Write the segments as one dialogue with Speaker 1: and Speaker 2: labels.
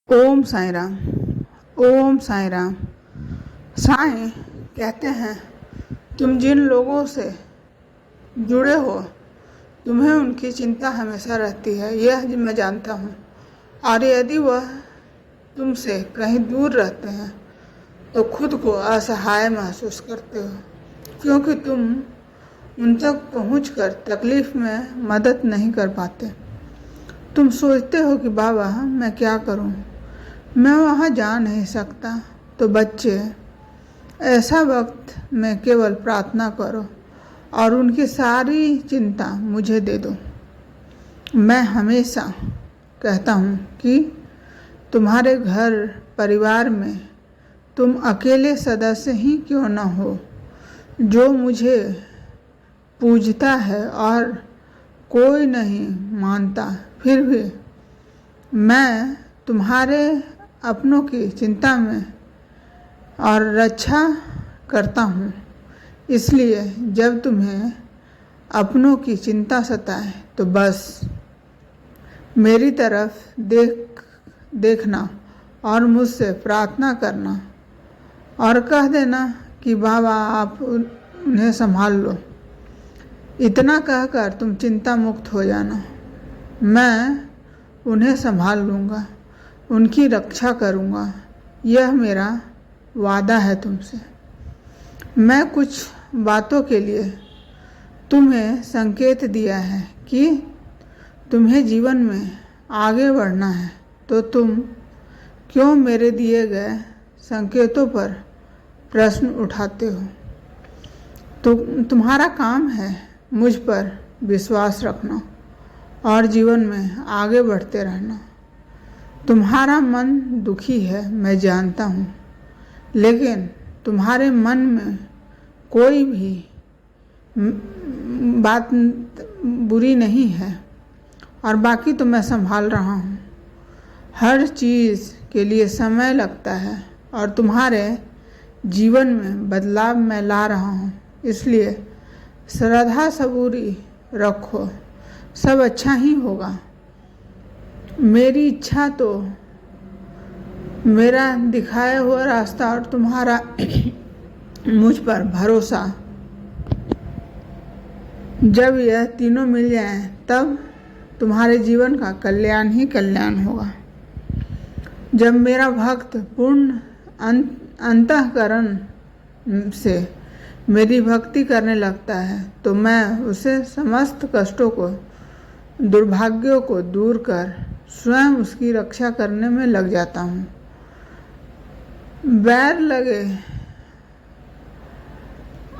Speaker 1: ओम साईं राम। ओम साईं राम। साईं कहते हैं, तुम जिन लोगों से जुड़े हो तुम्हें उनकी चिंता हमेशा रहती है, यह मैं जानता हूँ। और यदि वह तुमसे कहीं दूर रहते हैं तो खुद को असहाय महसूस करते हो, क्योंकि तुम उन तक पहुँचकर तकलीफ में मदद नहीं कर पाते। तुम सोचते हो कि बाबा मैं क्या करूँ, मैं वहाँ जा नहीं सकता। तो बच्चे, ऐसा वक्त में केवल प्रार्थना करो और उनकी सारी चिंता मुझे दे दो। मैं हमेशा कहता हूँ कि तुम्हारे घर परिवार में तुम अकेले सदस्य ही क्यों न हो जो मुझे पूजता है और कोई नहीं मानता, फिर भी मैं तुम्हारे अपनों की चिंता में और रक्षा करता हूँ। इसलिए जब तुम्हें अपनों की चिंता सताए तो बस मेरी तरफ देखना और मुझसे प्रार्थना करना और कह देना कि बाबा आप उन्हें संभाल लो। इतना कहकर तुम चिंता मुक्त हो जाना। मैं उन्हें संभाल लूँगा, उनकी रक्षा करूँगा, यह मेरा वादा है तुमसे। मैं कुछ बातों के लिए तुम्हें संकेत दिया है कि तुम्हें जीवन में आगे बढ़ना है, तो तुम क्यों मेरे दिए गए संकेतों पर प्रश्न उठाते हो। तो तुम्हारा काम है मुझ पर विश्वास रखना और जीवन में आगे बढ़ते रहना। तुम्हारा मन दुखी है, मैं जानता हूँ, लेकिन तुम्हारे मन में कोई भी बात बुरी नहीं है और बाकी तो मैं संभाल रहा हूँ। हर चीज़ के लिए समय लगता है और तुम्हारे जीवन में बदलाव मैं ला रहा हूँ, इसलिए श्रद्धा सबूरी रखो, सब अच्छा ही होगा। मेरी इच्छा तो मेरा दिखाया हुआ रास्ता और तुम्हारा मुझ पर भरोसा, जब यह तीनों मिल जाएं तब तुम्हारे जीवन का कल्याण ही कल्याण होगा। जब मेरा भक्त पूर्ण अंतःकरण से मेरी भक्ति करने लगता है तो मैं उसे समस्त कष्टों को, दुर्भाग्यों को दूर कर स्वयं उसकी रक्षा करने में लग जाता हूँ। बैर लगे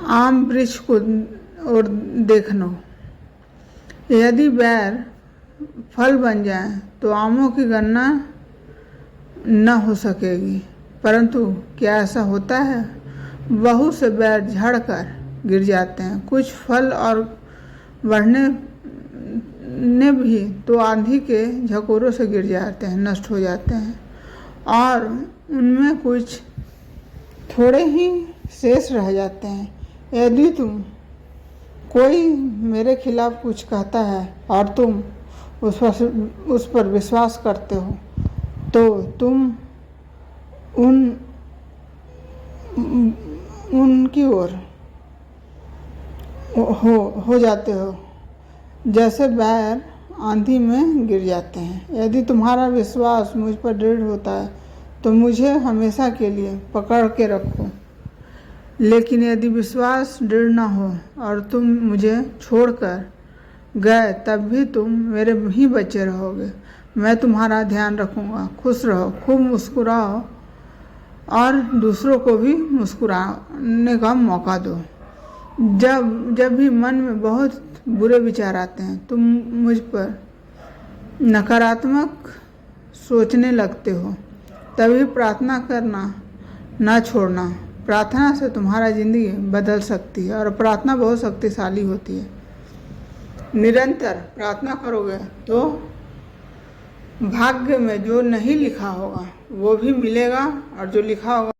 Speaker 1: आम वृक्ष को और देखनो, यदि बैर फल बन जाए तो आमों की गणना न हो सकेगी, परंतु क्या ऐसा होता है? बहुत से बैर झड़कर गिर जाते हैं। कुछ फल और बढ़ने ने भी तो आंधी के झकोरों से गिर जाते हैं, नष्ट हो जाते हैं, और उनमें कुछ थोड़े ही शेष रह जाते हैं। यदि तुम कोई मेरे खिलाफ कुछ कहता है और तुम उस पर विश्वास करते हो तो तुम उनकी ओर हो जाते हो जैसे बैर आंधी में गिर जाते हैं। यदि तुम्हारा विश्वास मुझ पर दृढ़ होता है तो मुझे हमेशा के लिए पकड़ के रखो, लेकिन यदि विश्वास दृढ़ न हो और तुम मुझे छोड़कर गए तब भी तुम मेरे ही बच्चे रहोगे। मैं तुम्हारा ध्यान रखूँगा। खुश रहो, खूब मुस्कुराओ और दूसरों को भी मुस्कुराने का मौका दो। जब भी मन में बहुत बुरे विचार आते हैं तुम मुझ पर नकारात्मक सोचने लगते हो, तभी प्रार्थना करना ना छोड़ना। प्रार्थना से तुम्हारा ज़िंदगी बदल सकती है और प्रार्थना बहुत शक्तिशाली होती है। निरंतर प्रार्थना करोगे तो भाग्य में जो नहीं लिखा होगा वो भी मिलेगा और जो लिखा होगा